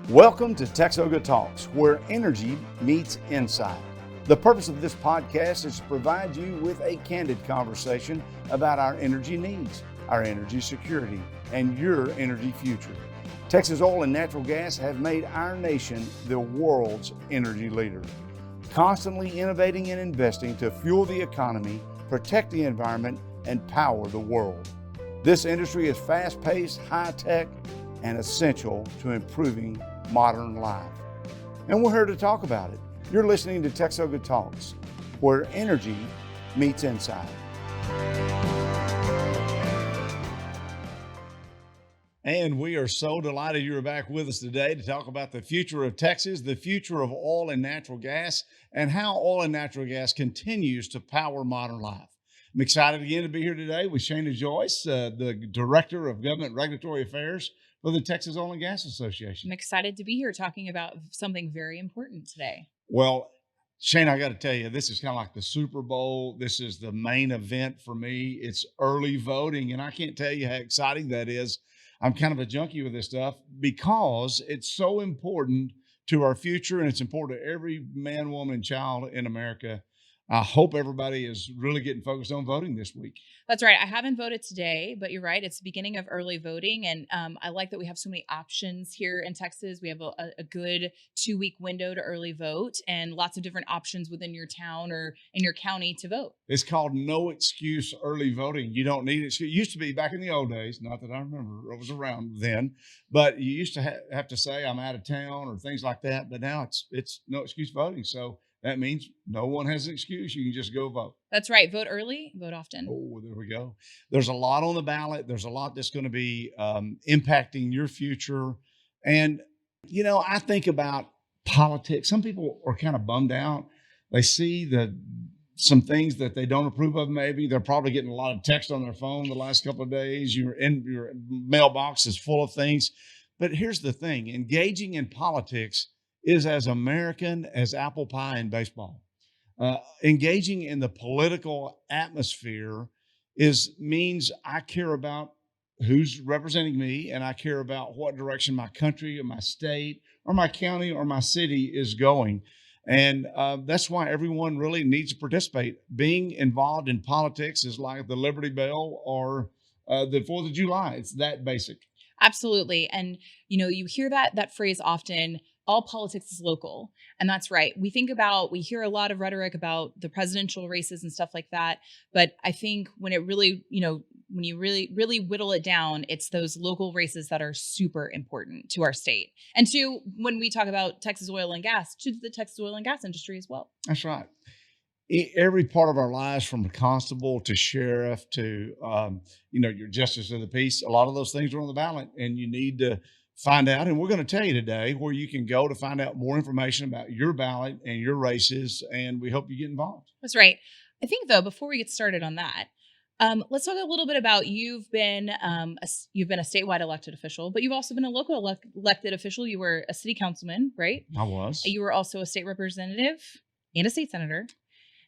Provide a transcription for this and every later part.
Welcome to TXOGA Talks, where energy meets insight. The purpose of this podcast is to provide you with a candid conversation about our energy needs, our energy security, and your energy future. Texas oil and natural gas have made our nation the world's energy leader, constantly innovating and investing to fuel the economy, protect the environment, and power the world. This industry is fast-paced, high-tech, and essential to improving modern life. And we're here to talk about it. You're listening to TXOGA Talks, where energy meets insight. And we are so delighted you're back with us today to talk about the future of Texas, the future of oil and natural gas, and how oil and natural gas continues to power modern life. I'm excited again to be here today with Shana Joyce, the Director of Government Regulatory Affairs for the Texas Oil and Gas Association. I'm excited to be here talking about something very important today. Well, Shane, I got to tell you, this is kind of like the Super Bowl. This is the main event for me. It's early voting, and I can't tell you how exciting that is. I'm kind of a junkie with this stuff because it's so important to our future, and it's important to every man, woman, and child in America. I hope everybody is really getting focused on voting this week. That's right. I haven't voted today, but you're right. It's the beginning of early voting. And I like that we have so many options here in Texas. We have a good 2-week window to early vote and lots of different options within your town or in your county to vote. It's called no excuse early voting. You don't need it. It used to be back in the old days, not that I remember, I was around then, but you used to have to say I'm out of town or things like that. But now it's no excuse voting. So that means no one has an excuse. You can just go vote. That's right. Vote early, vote often. Oh, there we go. There's a lot on the ballot. There's a lot that's going to be impacting your future. And, you know, I think about politics. Some people are kind of bummed out. They see some things that they don't approve of maybe. They're probably getting a lot of text on their phone the last couple of days. Your mailbox is full of things. But here's the thing. Engaging in politics is as American as apple pie and baseball. Engaging in the political atmosphere means I care about who's representing me, and I care about what direction my country or my state or my county or my city is going. And that's why everyone really needs to participate. Being involved in politics is like the Liberty Bell or the 4th of July. It's that basic. Absolutely. And, you know, you hear that phrase often, all politics is local. And that's right. We hear a lot of rhetoric about the presidential races and stuff like that. But I think when it really, when you really whittle it down, it's those local races that are super important to our state. And to, when we talk about Texas oil and gas, to the Texas oil and gas industry as well. That's right. Every part of our lives, from a constable to sheriff to, your justice of the peace, a lot of those things are on the ballot, and you need to find out. And we're going to tell you today where you can go to find out more information about your ballot and your races. And we hope you get involved. That's right. I think, though, before we get started on that, let's talk a little bit about you've been a statewide elected official, but you've also been a local elected official. You were a city councilman, right? I was. You were also a state representative and a state senator.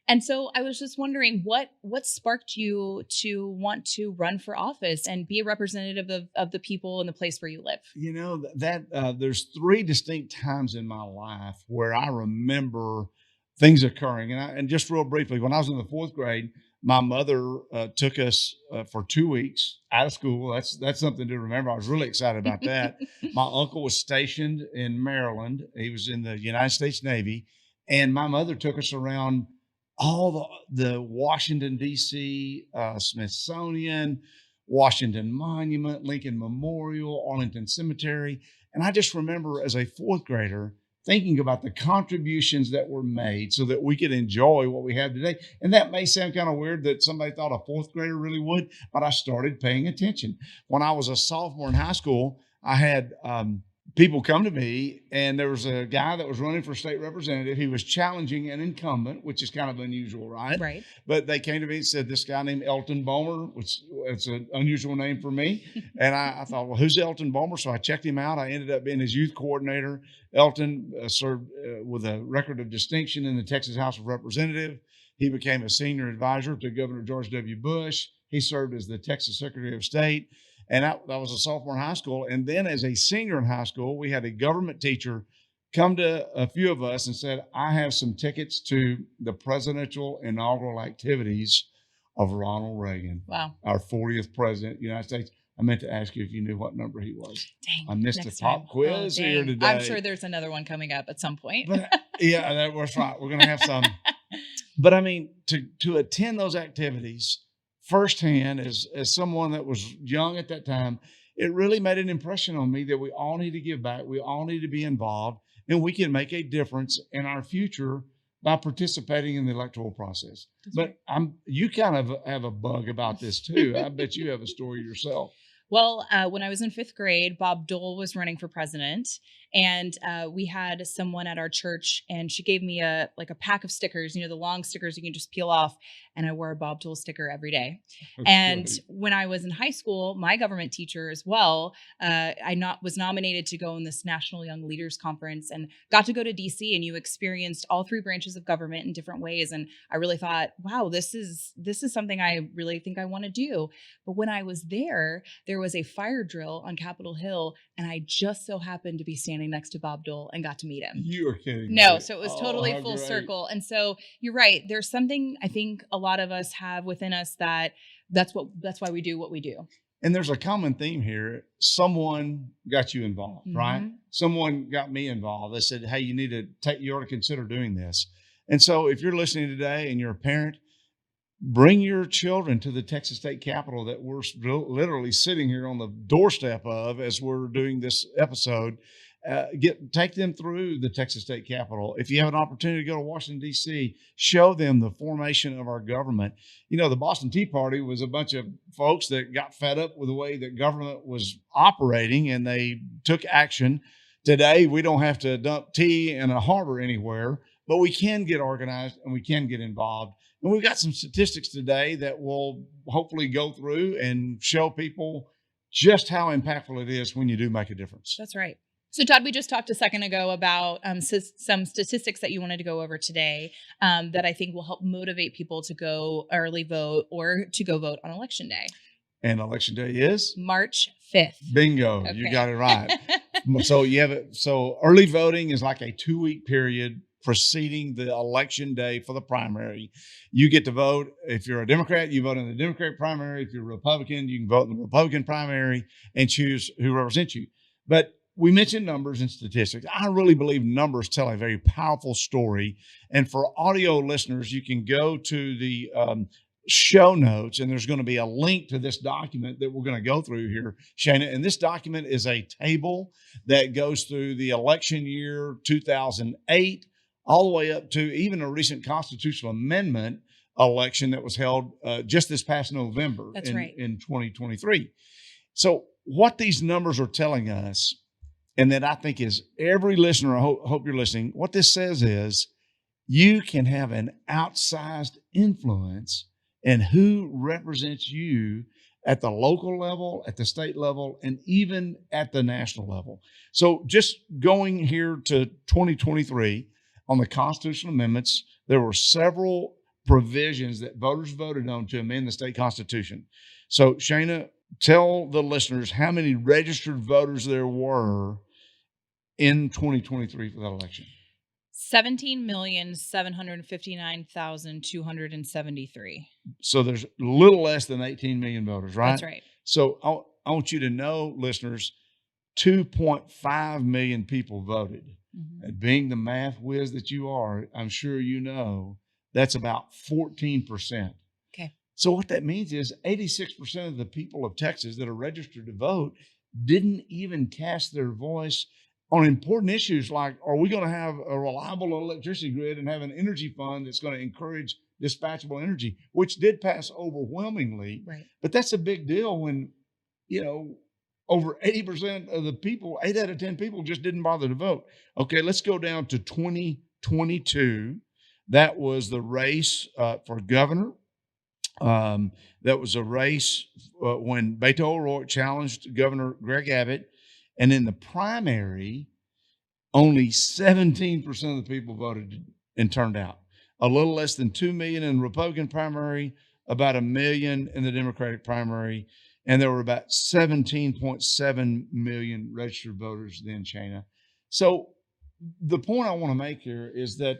And so I was just wondering what sparked you to want to run for office and be a representative of the people in the place where you live? You know, there's 3 distinct times in my life where I remember things occurring. And just real briefly, when I was in the 4th grade, my mother took us for 2 weeks out of school. That's something to remember. I was really excited about that. My uncle was stationed in Maryland. He was in the United States Navy. And my mother took us around all the Washington, D.C., Smithsonian, Washington Monument, Lincoln Memorial, Arlington Cemetery. And I just remember as a 4th grader thinking about the contributions that were made so that we could enjoy what we have today. And that may sound kind of weird that somebody thought a 4th grader really would, but I started paying attention. When I was a sophomore in high school, I had people come to me, and there was a guy that was running for state representative. He was challenging an incumbent, which is kind of unusual, right? Right. But they came to me and said, this guy named Elton Bomer, which it's an unusual name for me. And I thought, well, who's Elton Bomer? So I checked him out. I ended up being his youth coordinator. Elton served with a record of distinction in the Texas House of Representatives. He became a senior advisor to Governor George W. Bush. He served as the Texas Secretary of State. And I was a sophomore in high school. And then as a senior in high school, we had a government teacher come to a few of us and said, I have some tickets to the presidential inaugural activities of Ronald Reagan, Wow. our 40th president of the United States. I meant to ask you if you knew what number he was. Dang. I missed the pop time. quiz here today. I'm sure there's another one coming up at some point. But yeah, that was right. We're going to have some. But I mean, to attend those activities firsthand as someone that was young at that time, it really made an impression on me that we all need to give back. We all need to be involved, and we can make a difference in our future by participating in the electoral process. That's But right. you kind of have a bug about this too. I bet you have a story yourself. Well, when I was in 5th grade, Bob Dole was running for president, and we had someone at our church, and she gave me a pack of stickers, the long stickers you can just peel off, and I wore a Bob Dole sticker every day. And Great. when I was in high school, my government teacher as well, was nominated to go in this National Young Leaders Conference and got to go to DC, and you experienced all 3 branches of government in different ways. And I really thought, wow, this is something I really think I want to do. But when I was there was a fire drill on Capitol Hill, and I just so happened to be standing next to Bob Dole and got to meet him. You are kidding No, me. so it was Oh, totally how full great. circle. And so you're right. There's something I think a lot of us have within us that's why we do what we do. And there's a common theme here. Someone got you involved, right? Mhm. Someone got me involved. They said, hey, you ought to consider doing this. And so if you're listening today and you're a parent, bring your children to the Texas State Capitol that we're literally sitting here on the doorstep of as we're doing this episode. Take them through the Texas State Capitol. If you have an opportunity to go to Washington, D.C., show them the formation of our government. The Boston Tea Party was a bunch of folks that got fed up with the way that government was operating, and they took action. Today, we don't have to dump tea in a harbor anywhere, but we can get organized and we can get involved. And we've got some statistics today that will hopefully go through and show people just how impactful it is when you do make a difference. That's right. So, Todd, we just talked a second ago about some statistics that you wanted to go over today that I think will help motivate people to go early vote or to go vote on Election Day. And Election Day is? March 5th. Bingo. Okay. You got it right. So early voting is like a 2-week period preceding the election day for the primary. You get to vote. If you're a Democrat, you vote in the Democratic primary. If you're a Republican, you can vote in the Republican primary and choose who represents you. But we mentioned numbers and statistics. I really believe numbers tell a very powerful story. And for audio listeners, you can go to the show notes, and there's going to be a link to this document that we're going to go through here, Shana. And this document is a table that goes through the election year 2008 all the way up to even a recent constitutional amendment election that was held just this past November. That's right. In 2023. So what these numbers are telling us, and that I think is every listener, I hope you're listening, what this says is you can have an outsized influence in who represents you at the local level, at the state level, and even at the national level. So just going here to 2023 on the constitutional amendments, there were several provisions that voters voted on to amend the state constitution. So Shana, tell the listeners how many registered voters there were in 2023 for that election. 17,759,273. So there's a little less than 18 million voters, right? That's right. So I want you to know, listeners, 2.5 million people voted. Mm-hmm. And being the math whiz that you are, I'm sure you know, that's about 14%. Okay. So what that means is 86% of the people of Texas that are registered to vote didn't even cast their voice on important issues like, are we going to have a reliable electricity grid and have an energy fund that's going to encourage dispatchable energy, which did pass overwhelmingly. Right. But that's a big deal when, over 80% of the people, 8 out of 10 people just didn't bother to vote. Okay, let's go down to 2022. That was the race for governor. That was a race when Beto O'Rourke challenged Governor Greg Abbott. And in the primary, only 17% of the people voted and turned out. A little less than 2 million in the Republican primary, about 1 million in the Democratic primary. and there were about 17.7 million registered voters then, Shana. So the point I want to make here is that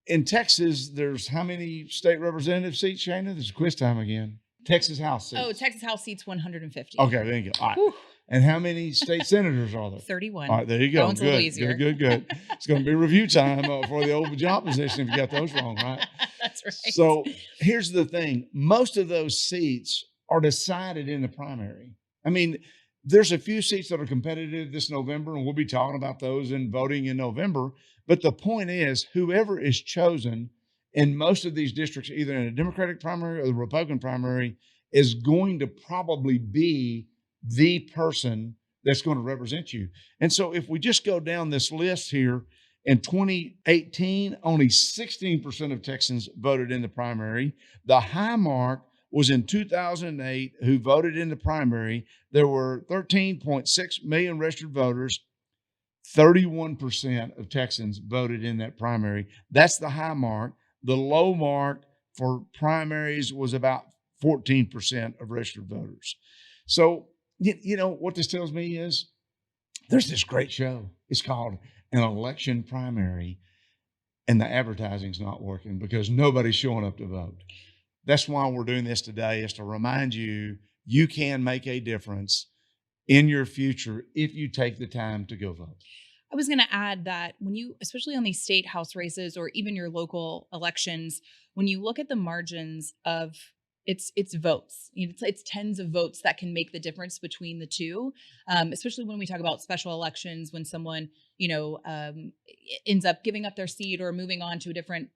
in Texas, there's how many state representative seats, Shana? This is quiz time again. Texas House seats. Oh, Texas House seats 150. Okay, there you go. All right. Whew. And how many state senators are there? 31. All right, there you go. That one's good, a little easier. Good. It's going to be review time for the old job position if you got those wrong, right? That's right. So here's the thing. Most of those seats are decided in the primary. I mean, there's a few seats that are competitive this November, and we'll be talking about those and voting in November. But the point is, whoever is chosen in most of these districts, either in a Democratic primary or the Republican primary, is going to probably be the person that's going to represent you. And so if we just go down this list here, in 2018, only 16% of Texans voted in the primary. The high mark was in 2008, who voted in the primary. There were 13.6 million registered voters. 31% of Texans voted in that primary. That's the high mark. The low mark for primaries was about 14% of registered voters. So, you know, what this tells me is there's this great show. It's called An Election Primary, and the advertising's not working because nobody's showing up to vote. That's why we're doing this today, is to remind you, you can make a difference in your future if you take the time to go vote. I was going to add that when you, especially on these state house races or even your local elections, when you look at the margins of it's votes, it's tens of votes that can make the difference between the two, especially when we talk about special elections, when someone, ends up giving up their seat or moving on to a different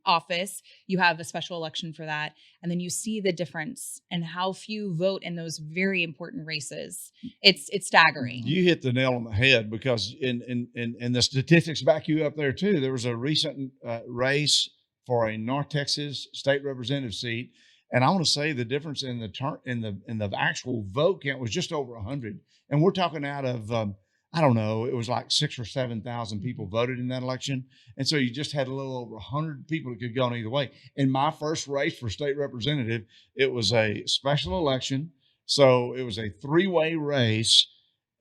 office, you have a special election for that. And then you see the difference and how few vote in those very important races. It's staggering. You hit the nail on the head, because in the statistics back you up there too. There was a recent race for a North Texas state representative seat, and I want to say the difference in the actual vote count was just over 100. And we're talking out of I don't know, it was like 6,000 or 7,000 people voted in that election. And so you just had a little over 100 people that could go in either way. In my first race for state representative, it was a special election. So it was a three-way race,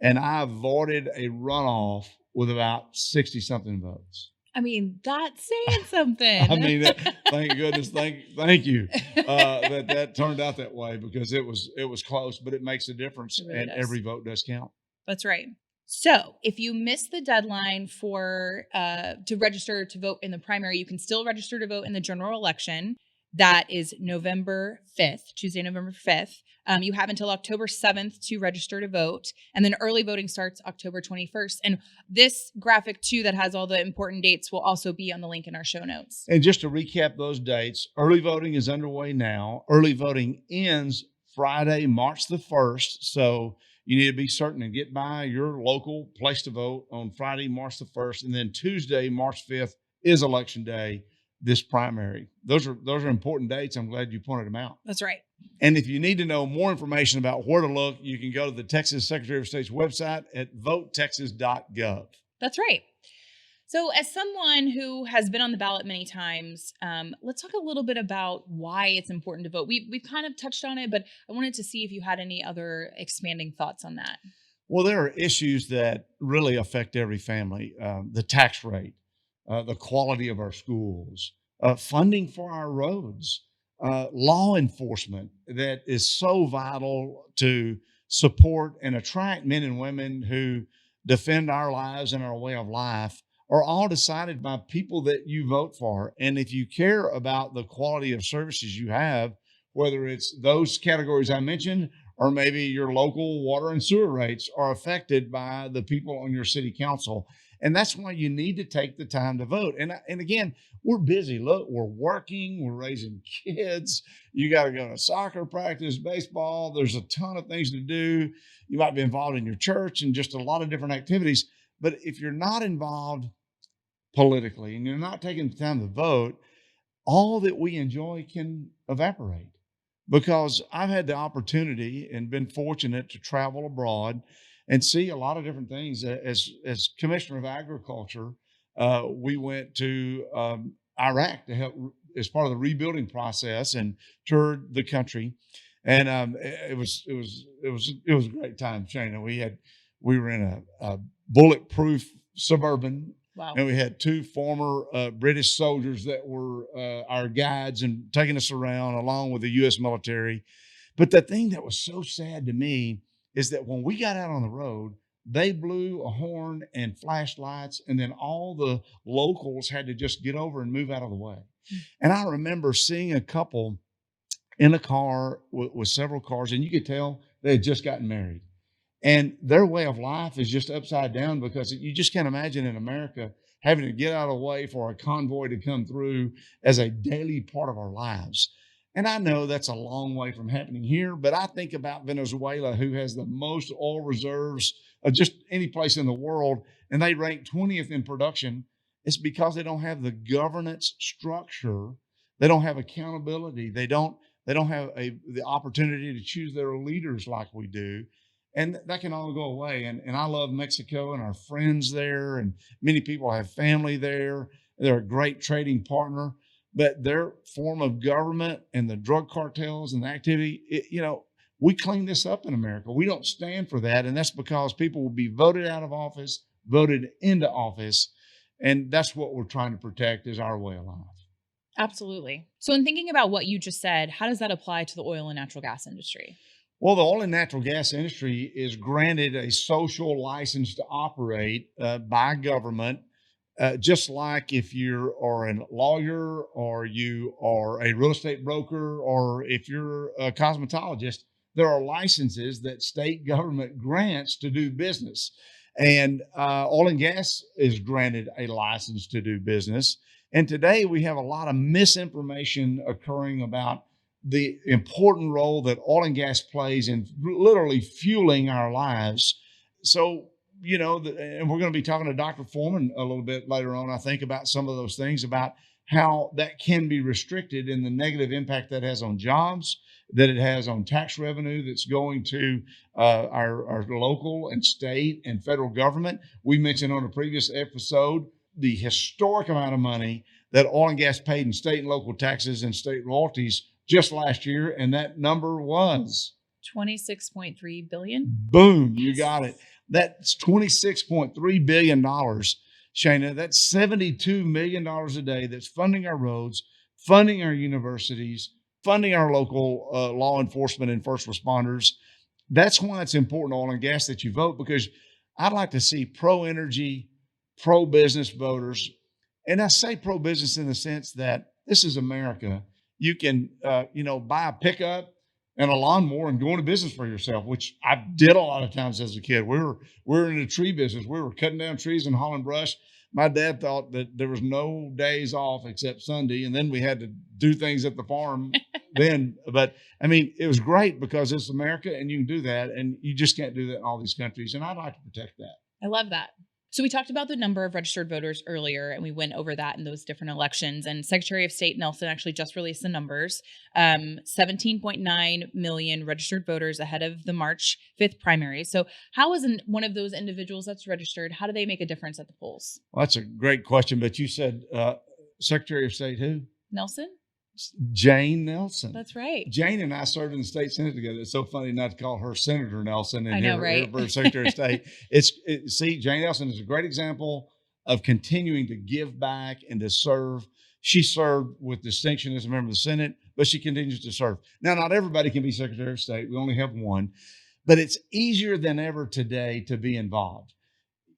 and I avoided a runoff with about 60 something votes. I mean, that's saying something. I mean, thank goodness, thank you that turned out that way, because it was close, but it makes a difference, really and does. every vote does count. That's right. So if you miss the deadline for to register to vote in the primary, you can still register to vote in the general election. That is November 5th, Tuesday, November 5th. You have until October 7th to register to vote. And then early voting starts October 21st. And this graphic, too, that has all the important dates will also be on the link in our show notes. And just to recap those dates, early voting is underway now. Early voting ends Friday, March the 1st. So you need to be certain and get by your local place to vote on Friday, March the 1st. And then Tuesday, March 5th is Election Day, this primary. Those are important dates. I'm glad you pointed them out. That's right. And if you need to know more information about where to look, you can go to the Texas Secretary of State's website at VoteTexas.gov. That's right. So as someone who has been on the ballot many times, let's talk a little bit about why it's important to vote. We've kind of touched on it, but I wanted to see if you had any other expanding thoughts on that. Well, there are issues that really affect every family. The tax rate, the quality of our schools, funding for our roads, law enforcement that is so vital to support and attract men and women who defend our lives and our way of life, are all decided by people that you vote for. And if you care about the quality of services you have, whether it's those categories I mentioned, or maybe your local water and sewer rates are affected by the people on your city council. And that's why you need to take the time to vote. And again, we're busy. Look, we're working, we're raising kids. You got to go to soccer practice, baseball. There's a ton of things to do. You might be involved in your church and just a lot of different activities. But if you're not involved politically and you're not taking the time to vote, all that we enjoy can evaporate. Because I've had the opportunity and been fortunate to travel abroad and see a lot of different things. As Commissioner of Agriculture, we went to Iraq to help as part of the rebuilding process and toured the country. And it was a great time, Shana. We were in a bulletproof Suburban. Wow. And we had two former British soldiers that were our guides and taking us around along with the U.S. military. But the thing that was so sad to me is that when we got out on the road, they blew a horn and flashed lights, and then all the locals had to just get over and move out of the way. And I remember seeing a couple in a car with several cars, and you could tell they had just gotten married. And their way of life is just upside down because you just can't imagine in America having to get out of the way for a convoy to come through as a daily part of our lives. And I know that's a long way from happening here, but I think about Venezuela, who has the most oil reserves of just any place in the world, and they rank 20th in production. It's because they don't have the governance structure. They don't have accountability. They don't have the opportunity to choose their leaders like we do. And that can all go away. And I love Mexico and our friends there, and many people have family there. They're a great trading partner, but their form of government and the drug cartels and the activity, we clean this up in America. We don't stand for that. And that's because people will be voted out of office, voted into office. And that's what we're trying to protect is our way of life. Absolutely. So in thinking about what you just said, how does that apply to the oil and natural gas industry? Well, the oil and natural gas industry is granted a social license to operate by government, just like if you are a lawyer or you are a real estate broker or if you're a cosmetologist, there are licenses that state government grants to do business. And oil and gas is granted a license to do business. And today we have a lot of misinformation occurring about the important role that oil and gas plays in literally fueling our lives. So, and we're going to be talking to Dr. Foreman a little bit later on, I think, about some of those things, about how that can be restricted and the negative impact that has on jobs, that it has on tax revenue that's going to our local and state and federal government. We mentioned on a previous episode the historic amount of money that oil and gas paid in state and local taxes and state royalties just last year, and that number was $26.3 billion. Boom, you got it. That's $26.3 billion, Shana. That's $72 million a day that's funding our roads, funding our universities, funding our local law enforcement and first responders. That's why it's important, oil and gas, that you vote, because I'd like to see pro-energy, pro-business voters. And I say pro-business in the sense that this is America. You can, buy a pickup and a lawnmower and go into business for yourself, which I did a lot of times as a kid. We were in the tree business. We were cutting down trees and hauling brush. My dad thought that there was no days off except Sunday, and then we had to do things at the farm then. But I mean, it was great because it's America and you can do that, and you just can't do that in all these countries. And I'd like to protect that. I love that. So we talked about the number of registered voters earlier, and we went over that in those different elections. And Secretary of State Nelson actually just released the numbers. 17.9 million registered voters ahead of the March 5th primary. So how is one of those individuals that's registered, how do they make a difference at the polls? Well, that's a great question. But you said Secretary of State who? Nelson? Jane Nelson. That's right. Jane and I served in the state Senate together. It's so funny not to call her Senator Nelson and I know, right? her Secretary of State. See, Jane Nelson is a great example of continuing to give back and to serve. She served with distinction as a member of the Senate, but she continues to serve. Now, not everybody can be Secretary of State. We only have one, but it's easier than ever today to be involved.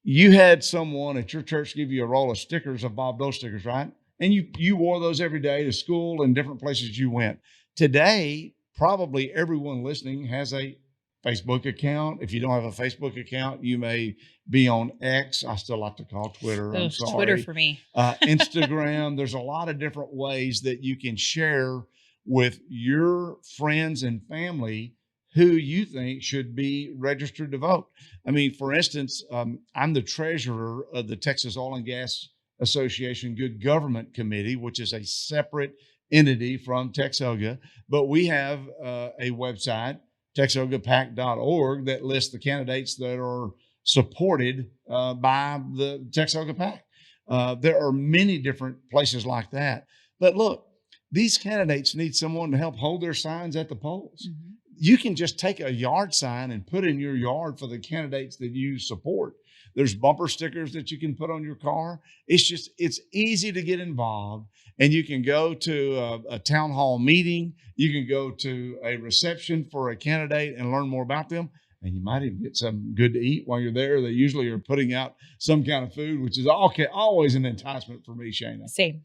You had someone at your church give you a roll of stickers of Bob Dole stickers, right? And you wore those every day to school and different places you went. Today, probably everyone listening has a Facebook account. If you don't have a Facebook account, you may be on X. I still like to call Twitter. I'm sorry. Twitter for me. Instagram. There's a lot of different ways that you can share with your friends and family who you think should be registered to vote. I mean, for instance, I'm the treasurer of the Texas Oil and Gas Association Good Government Committee, which is a separate entity from TXOGA, but we have a website, TXOGAPAC.org, that lists the candidates that are supported by the TXOGA PAC. There are many different places like that. But look, these candidates need someone to help hold their signs at the polls. Mm-hmm. you can just take a yard sign and put in your yard for the candidates that you support. There's bumper stickers that you can put on your car. It's easy to get involved, and you can go to a town hall meeting. You can go to a reception for a candidate and learn more about them. And you might even get something good to eat while you're there. They usually are putting out some kind of food, which is always an enticement for me, Shana. Same.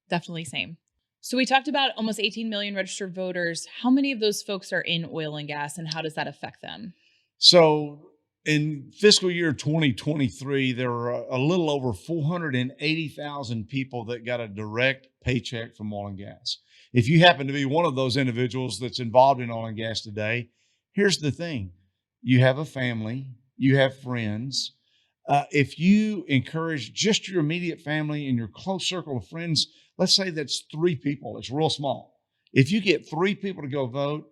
Definitely same. So we talked about almost 18 million registered voters. How many of those folks are in oil and gas, and how does that affect them? So in fiscal year 2023, there were a little over 480,000 people that got a direct paycheck from oil and gas. If you happen to be one of those individuals that's involved in oil and gas today, here's the thing. You have a family, you have friends. If you encourage just your immediate family and your close circle of friends, let's say that's 3 people, it's real small. If you get 3 people to go vote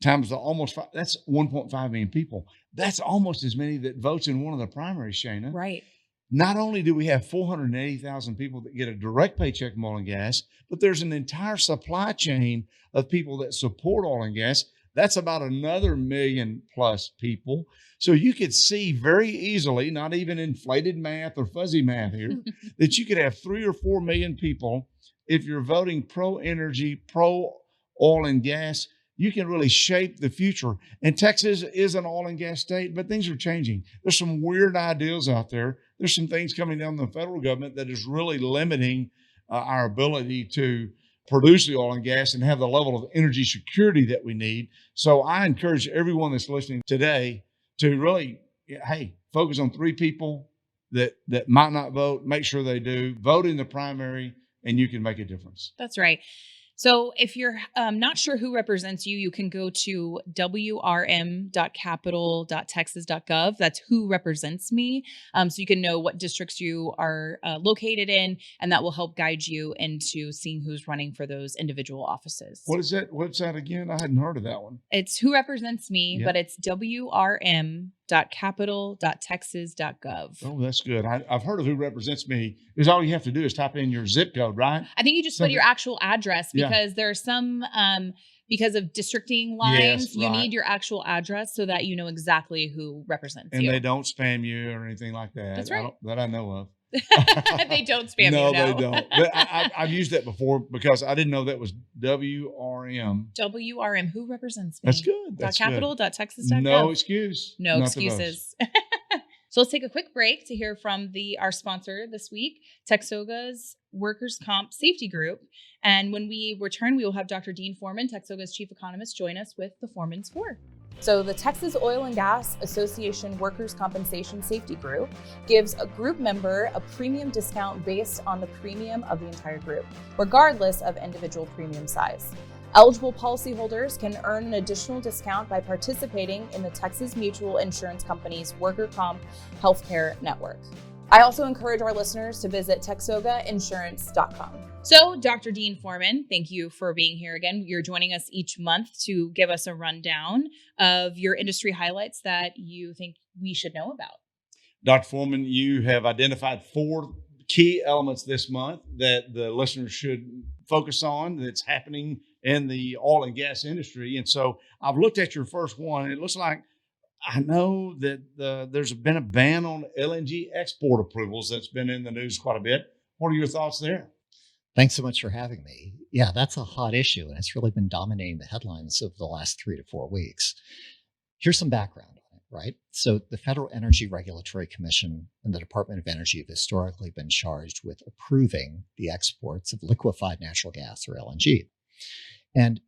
times that's 1.5 million people. That's almost as many that votes in one of the primaries, Shana. Right. Not only do we have 480,000 people that get a direct paycheck from oil and gas, but there's an entire supply chain of people that support oil and gas. That's about another million plus people. So you could see very easily, not even inflated math or fuzzy math here, that you could have 3 or 4 million people. If you're voting pro energy, pro oil and gas, you can really shape the future. And Texas is an oil and gas state, but things are changing. There's some weird ideals out there. There's some things coming down the federal government that is really limiting our ability to produce the oil and gas and have the level of energy security that we need. So I encourage everyone that's listening today to really, focus on 3 people that might not vote. Make sure they do. Vote in the primary, and you can make a difference. That's right. So if you're not sure who represents you, you can go to wrm.capital.texas.gov. That's who represents me. So you can know what districts you are located in, and that will help guide you into seeing who's running for those individual offices. What is that website again? I hadn't heard of that one. It's who represents me, but it's wrm.capital.texas.gov. Oh, that's good. I've heard of who represents me. Because all you have to do is type in your zip code, right? I think you just put your actual address because there are some, because of districting lines, you need your actual address so that you know exactly who represents you. And they don't spam you or anything like that. That's right. That I know of. They don't spam no, you. No, they don't. But I've used that before because I didn't know that was WRM. WRM, who represents me? That's good. That's .capital.texas.gov. No excuse. No excuses. So let's take a quick break to hear from our sponsor this week, TXOGA's Workers' Comp Safety Group. And when we return, we will have Dr. Dean Foreman, TXOGA's chief economist, join us with the Foreman's 4. So the Texas Oil and Gas Association Workers' Compensation Safety Group gives a group member a premium discount based on the premium of the entire group, regardless of individual premium size. Eligible policyholders can earn an additional discount by participating in the Texas Mutual Insurance Company's Worker Comp Healthcare Network. I also encourage our listeners to visit TXOGAinsurance.com. So, Dr. Dean Foreman, thank you for being here again. You're joining us each month to give us a rundown of your industry highlights that you think we should know about. Dr. Foreman, you have identified 4 key elements this month that the listeners should focus on that's happening in the oil and gas industry. And so I've looked at your first one, and it looks like I know that there's been a ban on LNG export approvals that's been in the news quite a bit. What are your thoughts there? Thanks so much for having me. Yeah, that's a hot issue, and it's really been dominating the headlines of the last 3 to 4 weeks. Here's some background on it, right? So the Federal Energy Regulatory Commission and the Department of Energy have historically been charged with approving the exports of liquefied natural gas, or LNG. And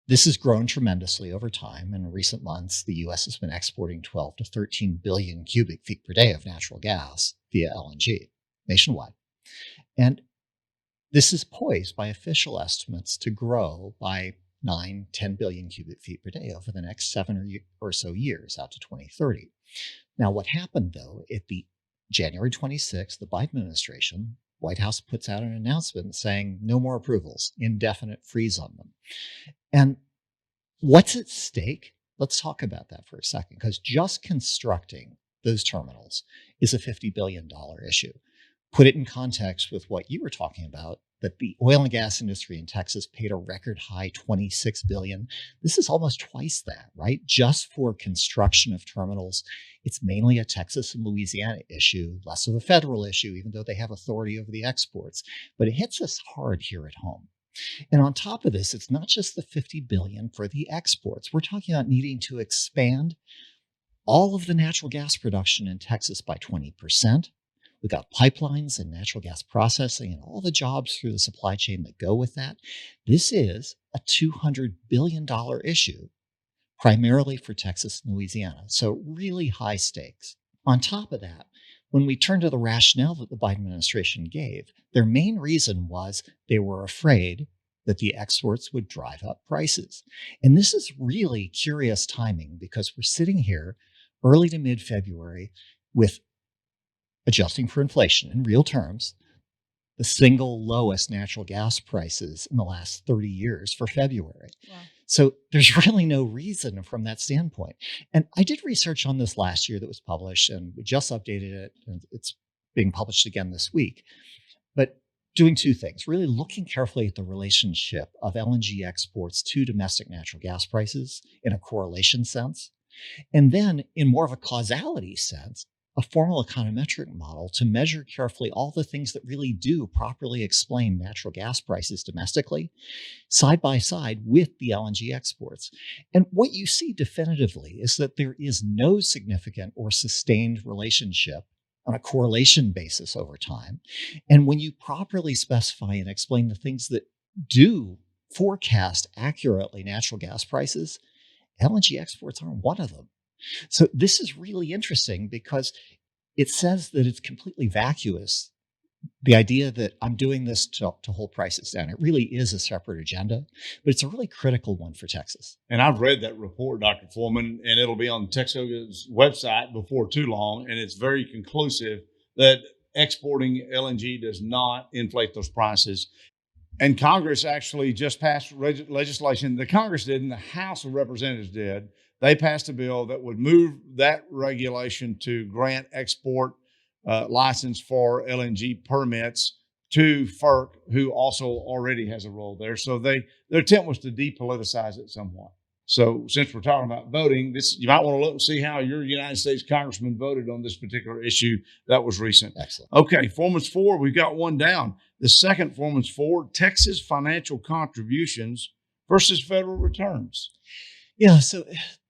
this has grown tremendously over time. In recent months, the U.S. has been exporting 12 to 13 billion cubic feet per day of natural gas via LNG nationwide. And this is poised by official estimates to grow by 10 billion cubic feet per day over the next 7 or so years out to 2030. Now, what happened, though, at the January 26th, the Biden administration, White House puts out an announcement saying no more approvals, indefinite freeze on them. And what's at stake? Let's talk about that for a second, because just constructing those terminals is a $50 billion issue. Put it in context with what you were talking about, that the oil and gas industry in Texas paid a record high $26 billion. This is almost twice that, right? Just for construction of terminals. It's mainly a Texas and Louisiana issue, less of a federal issue, even though they have authority over the exports. But it hits us hard here at home. And on top of this, it's not just the $50 billion for the exports. We're talking about needing to expand all of the natural gas production in Texas by 20%. We've got pipelines and natural gas processing and all the jobs through the supply chain that go with that. This is a $200 billion issue, primarily for Texas and Louisiana. So really high stakes. On top of that, when we turn to the rationale that the Biden administration gave, their main reason was they were afraid that the exports would drive up prices. And this is really curious timing because we're sitting here early to mid-February with, adjusting for inflation in real terms, the single lowest natural gas prices in the last 30 years for February. Wow. So there's really no reason from that standpoint. And I did research on this last year that was published, and we just updated it, and it's being published again this week. But doing two things, really looking carefully at the relationship of LNG exports to domestic natural gas prices in a correlation sense, and then in more of a causality sense, a formal econometric model to measure carefully all the things that really do properly explain natural gas prices domestically, side by side with the LNG exports. And what you see definitively is that there is no significant or sustained relationship on a correlation basis over time. And when you properly specify and explain the things that do forecast accurately natural gas prices, LNG exports aren't one of them. So this is really interesting because it says that it's completely vacuous. The idea that I'm doing this to hold prices down, it really is a separate agenda, but it's a really critical one for Texas. And I've read that report, Dr. Foreman, and it'll be on TXOGA's website before too long. And it's very conclusive that exporting LNG does not inflate those prices. And Congress actually just passed legislation. The Congress didn't, the House of Representatives did. They passed a bill that would move that regulation to grant export license for LNG permits to FERC, who also already has a role there. So their attempt was to depoliticize it somewhat. So since we're talking about voting, you might want to look and see how your United States congressman voted on this particular issue that was recent. Excellent. Okay, Foreman's 4, we've got one down. The second Foreman's 4, Texas financial contributions versus federal returns. Yeah, so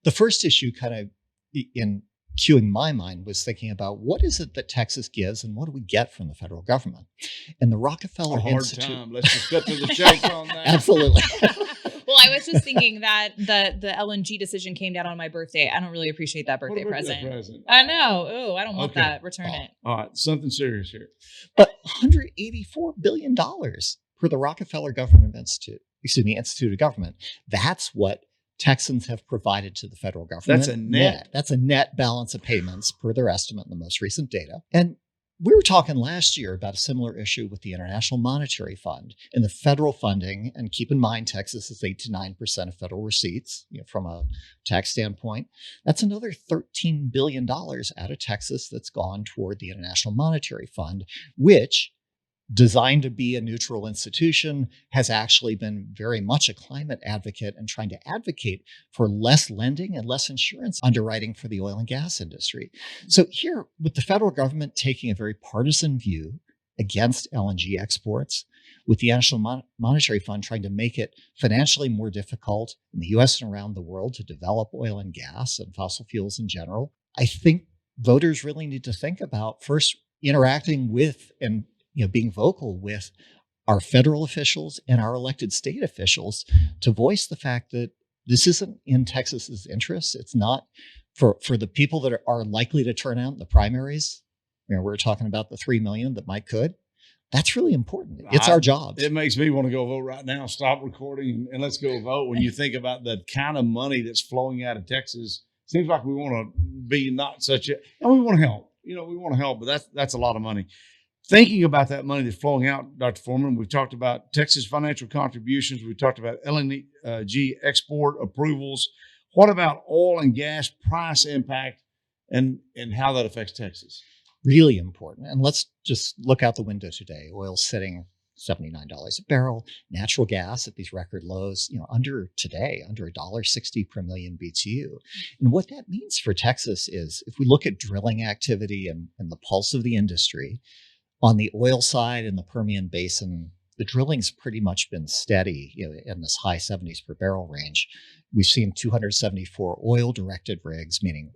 the first issue kind of in cueing my mind was thinking about what is it that Texas gives and what do we get from the federal government? And the Rockefeller Institute. Time. Let's just cut to the chase on that. Absolutely. Well, I was just thinking that the LNG decision came down on my birthday. I don't really appreciate that birthday present. I know. Oh, I don't want that. Return it. All right. Something serious here. But $184 billion for the Rockefeller Government Institute, Institute of Government. That's what Texans have provided to the federal government. That's a net. That's a net balance of payments per their estimate in the most recent data. And we were talking last year about a similar issue with the International Monetary Fund and the federal funding. And keep in mind, Texas is 8 to 9% of federal receipts, from a tax standpoint. That's another $13 billion out of Texas that's gone toward the International Monetary Fund, which, designed to be a neutral institution, has actually been very much a climate advocate and trying to advocate for less lending and less insurance underwriting for the oil and gas industry. So here, with the federal government taking a very partisan view against LNG exports, with the National Monetary Fund trying to make it financially more difficult in the U.S. and around the world to develop oil and gas and fossil fuels in general, I think voters really need to think about first interacting with and being vocal with our federal officials and our elected state officials to voice the fact that this isn't in Texas's interests. It's not for the people that are likely to turn out in the primaries. We're talking about the 3 million that could. That's really important. It's our jobs. It makes me want to go vote right now. Stop recording and let's go vote. When you think about the kind of money that's flowing out of Texas, seems like we want to be not such a, and we want to help. We want to help, but that's a lot of money. Thinking about that money that's flowing out, Dr. Foreman, we've talked about Texas financial contributions. We've talked about LNG export approvals. What about oil and gas price impact and how that affects Texas? Really important. And let's just look out the window today. Oil's sitting $79 a barrel. Natural gas at these record lows, under $1.60 per million BTU. And what that means for Texas is if we look at drilling activity and the pulse of the industry, on the oil side in the Permian Basin, the drilling's pretty much been steady, in this high 70s per barrel range. We've seen 274 oil-directed rigs, meaning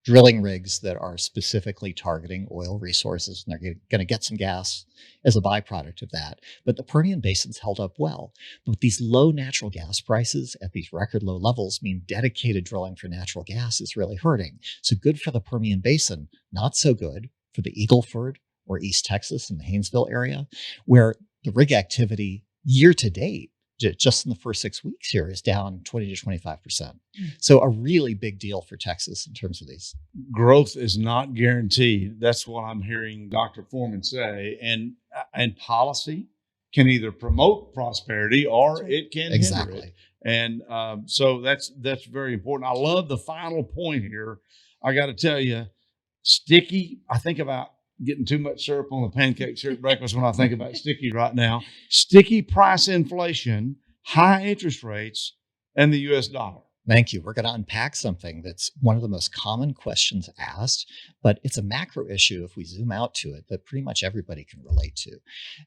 drilling rigs that are specifically targeting oil resources, and they're going to get some gas as a byproduct of that. But the Permian Basin's held up well. But these low natural gas prices at these record low levels mean dedicated drilling for natural gas is really hurting. So good for the Permian Basin, not so good for the Eagle Ford or East Texas and the Haynesville area, where the rig activity year to date, just in the first 6 weeks here, is down 20 to 25%. So a really big deal for Texas in terms of these. Growth is not guaranteed. That's what I'm hearing Dr. Foreman say. And policy can either promote prosperity or it can hinder it. And so that's very important. I love the final point here. I got to tell you, sticky, I think about getting too much syrup on the pancakes here at breakfast when I think about sticky right now. Sticky price inflation, high interest rates, and the U.S. dollar. Thank you. We're going to unpack something that's one of the most common questions asked, but it's a macro issue if we zoom out to it that pretty much everybody can relate to.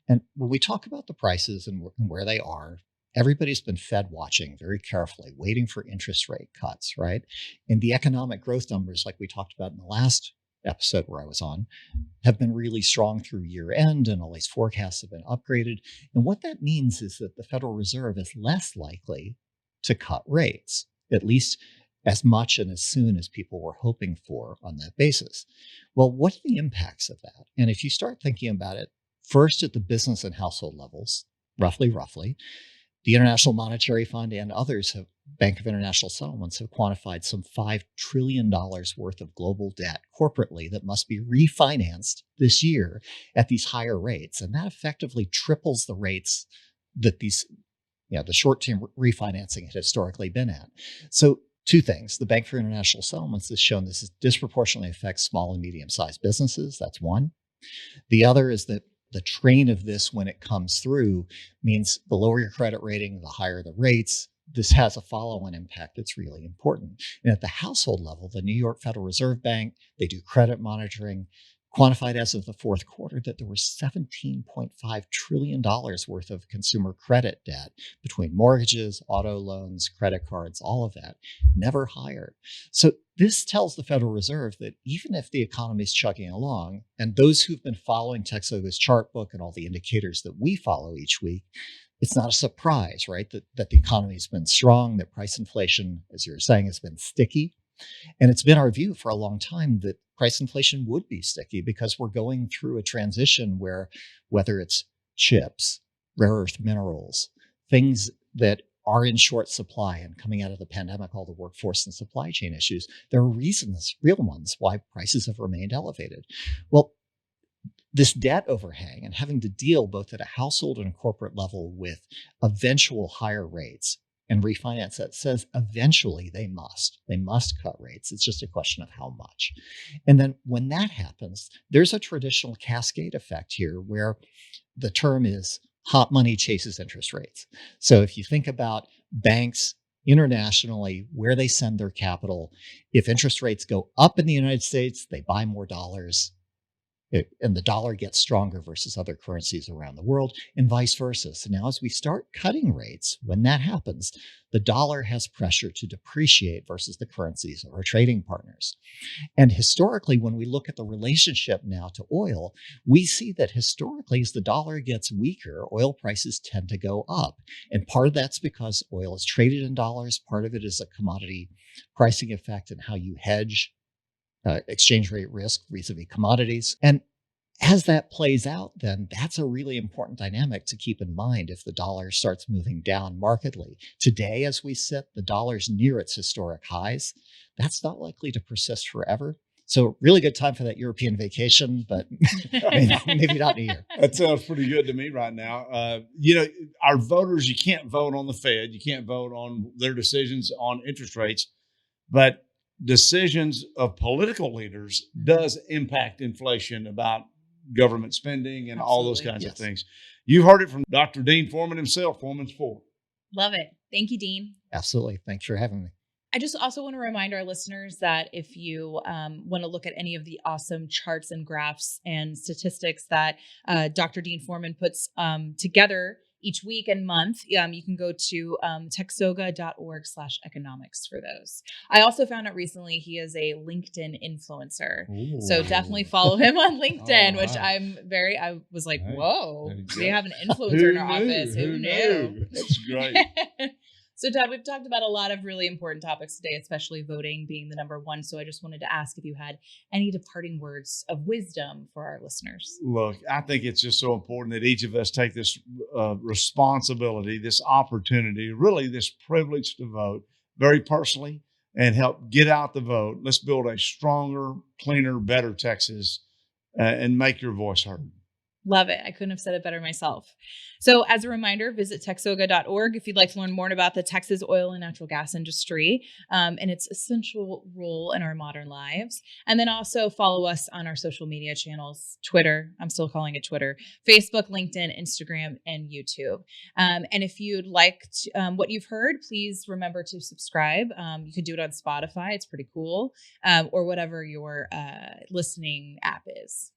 And when we talk about the prices and where they are, everybody's been Fed watching very carefully, waiting for interest rate cuts, right? And the economic growth numbers, like we talked about in the last episode where I was on, have been really strong through year end, and all these forecasts have been upgraded. And what that means is that the Federal Reserve is less likely to cut rates, at least as much and as soon as people were hoping for on that basis. Well, what are the impacts of that? And if you start thinking about it, first at the business and household levels, roughly, the International Monetary Fund and others Bank of International Settlements have quantified some $5 trillion worth of global debt corporately that must be refinanced this year at these higher rates. And that effectively triples the rates that the short-term refinancing had historically been at. So two things. The Bank for International Settlements has shown this disproportionately affects small and medium-sized businesses. That's one. The other is that the train of this, when it comes through, means the lower your credit rating, the higher the rates. This has a follow-on impact that's really important. And at the household level, the New York Federal Reserve Bank, they do credit monitoring, quantified as of the fourth quarter that there was $17.5 trillion worth of consumer credit debt between mortgages, auto loans, credit cards, all of that, never higher. So this tells the Federal Reserve that even if the economy is chugging along, and those who've been following TXOGA's chart book and all the indicators that we follow each week, it's not a surprise, right, that the economy has been strong, that price inflation, as you were saying, has been sticky. And it's been our view for a long time that price inflation would be sticky because we're going through a transition where, whether it's chips, rare earth minerals, things that are in short supply, and coming out of the pandemic, all the workforce and supply chain issues, there are reasons, real ones, why prices have remained elevated. Well, this debt overhang and having to deal both at a household and corporate level with eventual higher rates and refinance that says eventually they must cut rates. It's just a question of how much. And then when that happens, there's a traditional cascade effect here where the term is hot money chases interest rates. So if you think about banks internationally, where they send their capital, if interest rates go up in the United States, they buy more dollars. And the dollar gets stronger versus other currencies around the world, and vice versa. So now as we start cutting rates, when that happens, the dollar has pressure to depreciate versus the currencies of our trading partners. And historically, when we look at the relationship now to oil, we see that historically, as the dollar gets weaker, oil prices tend to go up. And part of that's because oil is traded in dollars. Part of it is a commodity pricing effect and how you hedge exchange rate risk vis-a-vis commodities. And as that plays out, then that's a really important dynamic to keep in mind if the dollar starts moving down markedly. Today, as we sit, the dollar's near its historic highs. That's not likely to persist forever. So really good time for that European vacation, but maybe not in a year. That sounds pretty good to me right now. Our voters, you can't vote on the Fed. You can't vote on their decisions on interest rates, but decisions of political leaders does impact inflation about government spending and all those kinds of things. You heard it from Dr. Dean Foreman himself, Foreman's 4. Love it. Thank you, Dean. Absolutely. Thanks for having me. I just also want to remind our listeners that if you want to look at any of the awesome charts and graphs and statistics that Dr. Dean Foreman puts together each week and month, you can go to TXOGA.org/economics for those. I also found out recently he is a LinkedIn influencer. Ooh. So definitely follow him on LinkedIn, which right. I was like, Hey, whoa, there you we go. have an influencer in our office. Who knew? That's great. So, Todd, we've talked about a lot of really important topics today, especially voting being the number one. So I just wanted to ask if you had any departing words of wisdom for our listeners. Look, I think it's just so important that each of us take this responsibility, this opportunity, really this privilege to vote very personally and help get out the vote. Let's build a stronger, cleaner, better Texas and make your voice heard. Love it. I couldn't have said it better myself. So as a reminder, visit TXOGA.org if you'd like to learn more about the Texas oil and natural gas industry and its essential role in our modern lives. And then also follow us on our social media channels, Twitter, I'm still calling it Twitter, Facebook, LinkedIn, Instagram, and YouTube. And if you'd like what you've heard, please remember to subscribe. You can do it on Spotify. It's pretty cool. Or whatever your listening app is.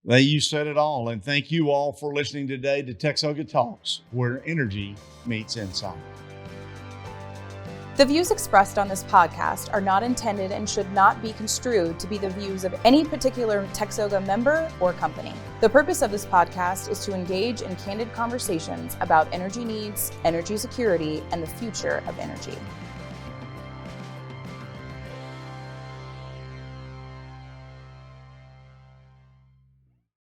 You said it all. And thank you all for listening today to TXOGA Talks, where energy meets insight. The views expressed on this podcast are not intended and should not be construed to be the views of any particular TXOGA member or company. The purpose of this podcast is to engage in candid conversations about energy needs, energy security, and the future of energy.